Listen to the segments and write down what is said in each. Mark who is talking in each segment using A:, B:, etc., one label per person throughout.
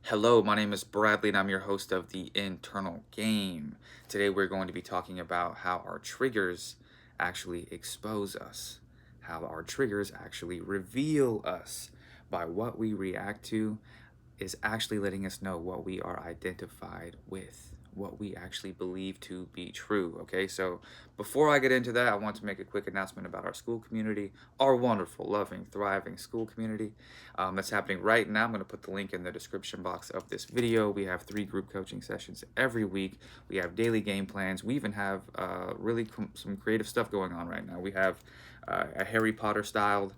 A: Hello, my name is Bradley and I'm your host of The Internal Game. Today we're going to be talking about how our triggers actually expose us, how our triggers actually reveal us by what we react to is actually letting us know what we are identified with, what we actually believe to be true. Okay, so before I get into that, I want to make a quick announcement about our school community, our wonderful, loving, thriving school community that's happening right now. I'm going to put the link in the description box of this video. We have 3 group coaching sessions every week. We have daily game plans. We even have some creative stuff going on right now. We have a Harry Potter styled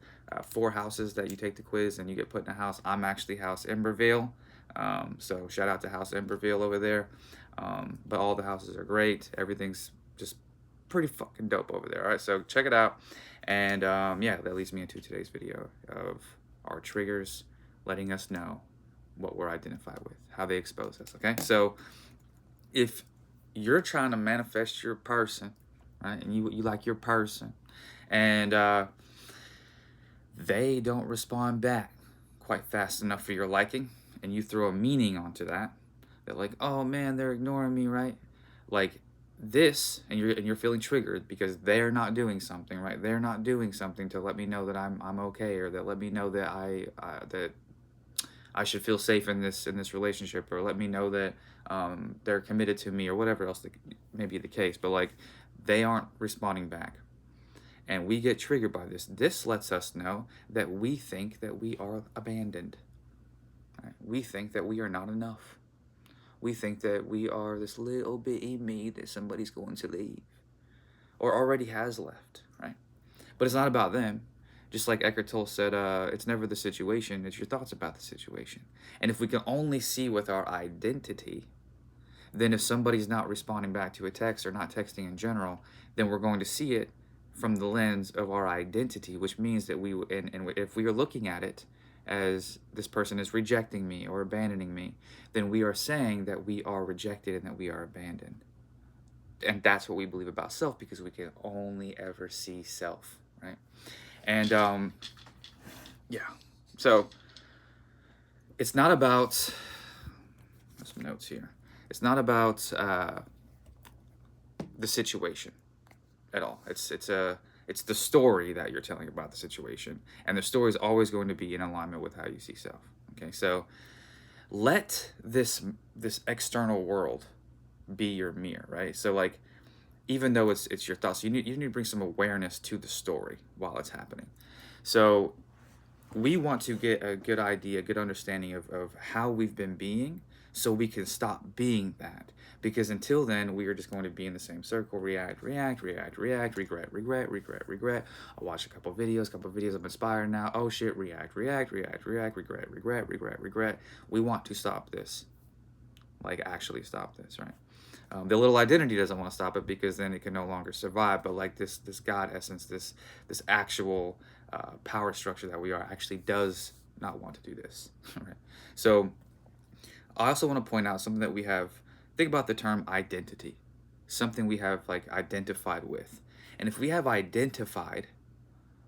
A: 4 houses that you take the quiz and you get put in a house. I'm actually House Embervale. So shout out to House Embervale over there. But all the houses are great. Everything's just pretty fucking dope over there. All right, so check it out. And yeah, that leads me into today's video of our triggers letting us know what we're identified with, how they expose us. Okay, so if you're trying to manifest your person, right, and you like your person, and they don't respond back quite fast enough for your liking, and you throw a meaning onto that, that like, oh man, they're ignoring me, right? Like this, and you're feeling triggered because they're not doing something, right? They're not doing something to let me know that I'm okay, or that let me know that that I should feel safe in this relationship, or let me know that they're committed to me, or whatever else may be the case. But like, they aren't responding back, and we get triggered by this. This lets us know that we think that we are abandoned. Right? We think that we are not enough. We think that we are this little bitty me that somebody's going to leave or already has left, right? But it's not about them. Just like Eckhart Tolle said, it's never the situation, it's your thoughts about the situation. And if we can only see with our identity, then if somebody's not responding back to a text or not texting in general, then we're going to see it from the lens of our identity, which means that and if we are looking at it as this person is rejecting me or abandoning me, then we are saying that we are rejected and that we are abandoned. And that's what we believe about self, because we can only ever see self, right? And yeah, so it's not about, some notes here. It's not about the situation at all. It's the story that you're telling about the situation, and the story is always going to be in alignment with how you see self. Okay, so let this external world be your mirror, right? So like, even though it's your thoughts, you need to bring some awareness to the story while it's happening. So we want to get a good idea, a good understanding of how we've been being, so we can stop being that. Because until then, we are just going to be in the same circle: react, react, react, react, regret, regret, regret, regret. I watched a couple of videos. I'm inspired now. Oh shit, react, react, react, react, regret, regret, regret, regret. We want to stop this. Like, actually stop this, right? The little identity doesn't want to stop it, because then it can no longer survive. But like this God essence, this actual power structure that we are, actually does not want to do this. Right? So I also want to point out something that we have. Think about the term identity, something we have like identified with, and if we have identified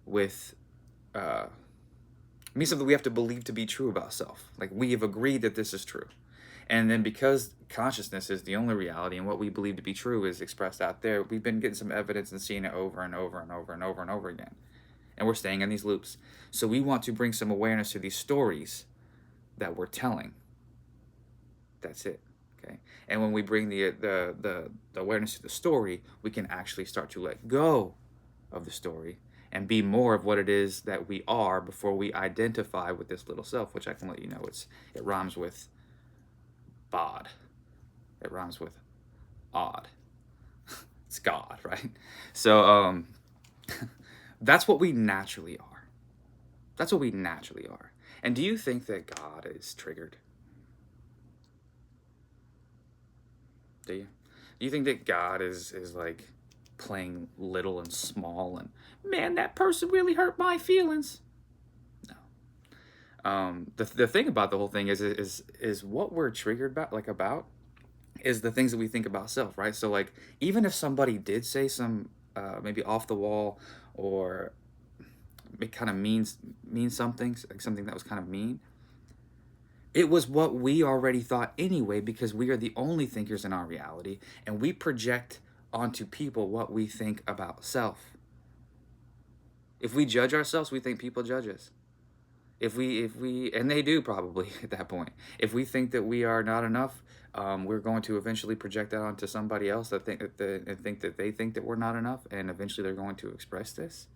A: with, means something we have to believe to be true about self. Like, we have agreed that this is true. And then because consciousness is the only reality and what we believe to be true is expressed out there, we've been getting some evidence and seeing it over and over and over and over and over again. And we're staying in these loops. So we want to bring some awareness to these stories that we're telling. That's it. Okay. And when we bring the awareness to the story, we can actually start to let go of the story and be more of what it is that we are before we identify with this little self, which I can let you know it rhymes with bod. It rhymes with odd. It's God, right? So that's what we naturally are. That's what we naturally are. And do you think that God is triggered? Do you? Do you think that God is like playing little and small and, man, that person really hurt my feelings? No. The thing about the whole thing is what we're triggered about is the things that we think about self, right? So like, even if somebody did say some maybe off the wall, or it kind of means something, like something that was kind of mean, It was what we already thought anyway, because we are the only thinkers in our reality, and we project onto people what we think about self. If we judge ourselves, we think people judge us. If we, and they do probably at that point. If we think that we are not enough, we're going to eventually project that onto somebody else that think that they think that we're not enough, and eventually they're going to express this.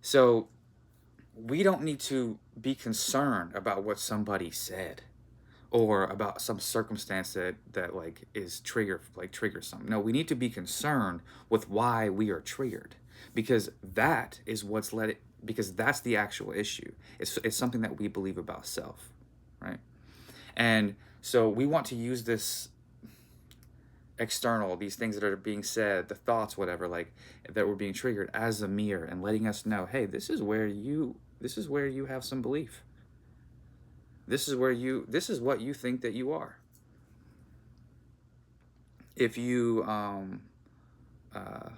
A: So we don't need to be concerned about what somebody said or about some circumstance that like is triggers something. No, we need to be concerned with why we are triggered, because that is what's let it because that's the actual issue. It's something that we believe about self, right? And so we want to use this external, these things that are being said, the thoughts, whatever, like that were being triggered, as a mirror and letting us know, hey, this is where you have some belief. This is what you think that you are. If you uh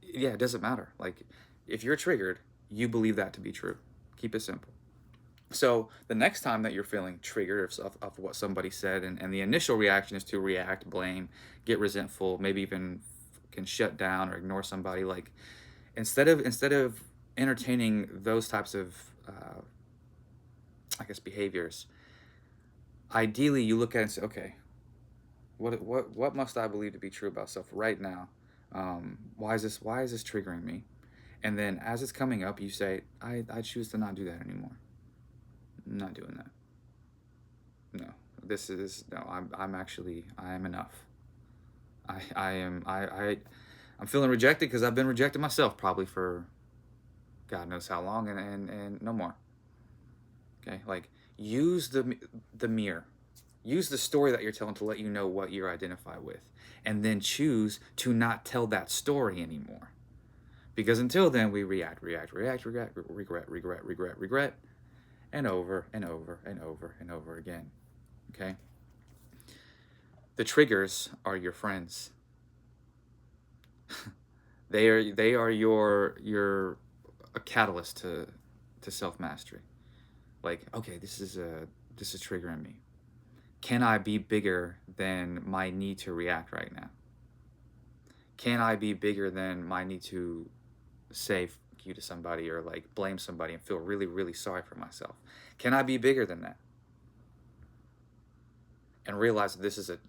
A: yeah, it doesn't matter. Like, if you're triggered, you believe that to be true. Keep it simple. So the next time that you're feeling triggered of what somebody said, and the initial reaction is to react, blame, get resentful, maybe even can shut down or ignore somebody, like, instead of entertaining those types of I guess behaviors, ideally you look at it and say, okay, what must I believe to be true about self right now? Why is this triggering me? And then as it's coming up, you say, I choose to not do that anymore. I'm not doing that. No, this is no. I am enough. I'm feeling rejected because I've been rejected myself, probably for God knows how long, and no more. Okay, like, use the mirror, use the story that you're telling to let you know what you identify with, and then choose to not tell that story anymore. Because until then, we regret, and over and over and over and over again. Okay? The triggers are your friends. They are your a catalyst to self mastery. Like, okay, this is triggering me. Can I be bigger than my need to react right now? Can I be bigger than my need to say you to somebody, or like blame somebody and feel really, really sorry for myself? Can I be bigger than that? And realize that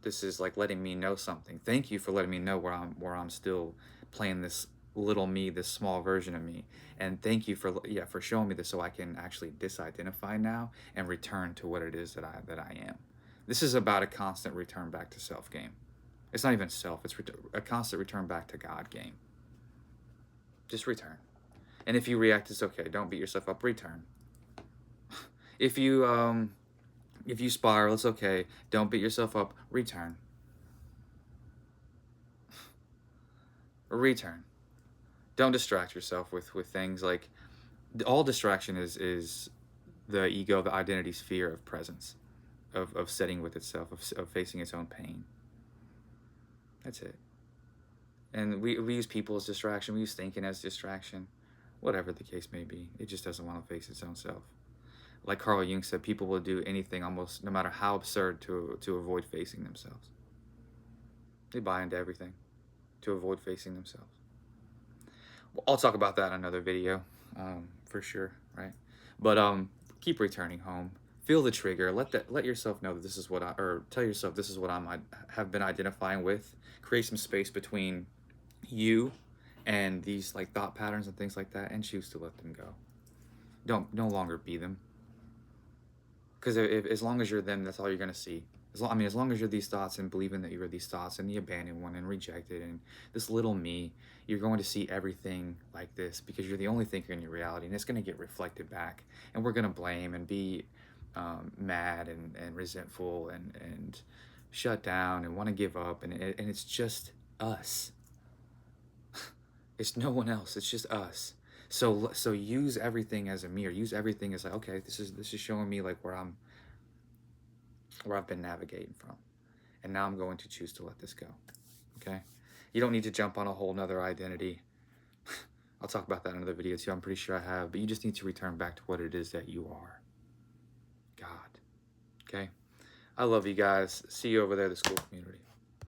A: this is like letting me know something. Thank you for letting me know where I'm still playing this little me, this small version of me. And thank you for showing me this, so I can actually disidentify now and return to what it is that I am. This is about a constant return back to self game. It's not even self, it's a constant return back to God game. Just return. And if you react, it's okay. Don't beat yourself up. Return. If you spiral, it's okay. Don't beat yourself up. Return. Return. Don't distract yourself with things like, all distraction is the ego, the identity's fear of presence, of sitting with itself, of facing its own pain. That's it. And we use people as distraction. We use thinking as distraction. Whatever the case may be, it just doesn't want to face its own self. Like Carl Jung said, people will do anything, almost no matter how absurd, to avoid facing themselves. They buy into everything to avoid facing themselves. Well, I'll talk about that in another video, for sure, right? But keep returning home. Feel the trigger. Let yourself know that this is or tell yourself this is what I have been identifying with. Create some space between you and these like thought patterns and things like that, and choose to let them go. Don't no longer be them. Because as long as you're them, that's all you're gonna see. As long as you're these thoughts and believing that you're these thoughts and the abandoned one and rejected and this little me, you're going to see everything like this, because you're the only thinker in your reality, and it's going to get reflected back, and we're going to blame and be mad and resentful and shut down and want to give up, and it's just us. It's no one else. It's just us. So use everything as a mirror. Use everything as like, okay, this is showing me like where I've been navigating from. And now I'm going to choose to let this go. Okay? You don't need to jump on a whole nother identity. I'll talk about that in another video too. I'm pretty sure I have, but you just need to return back to what it is that you are. God. Okay? I love you guys. See you over there, the Skool Community.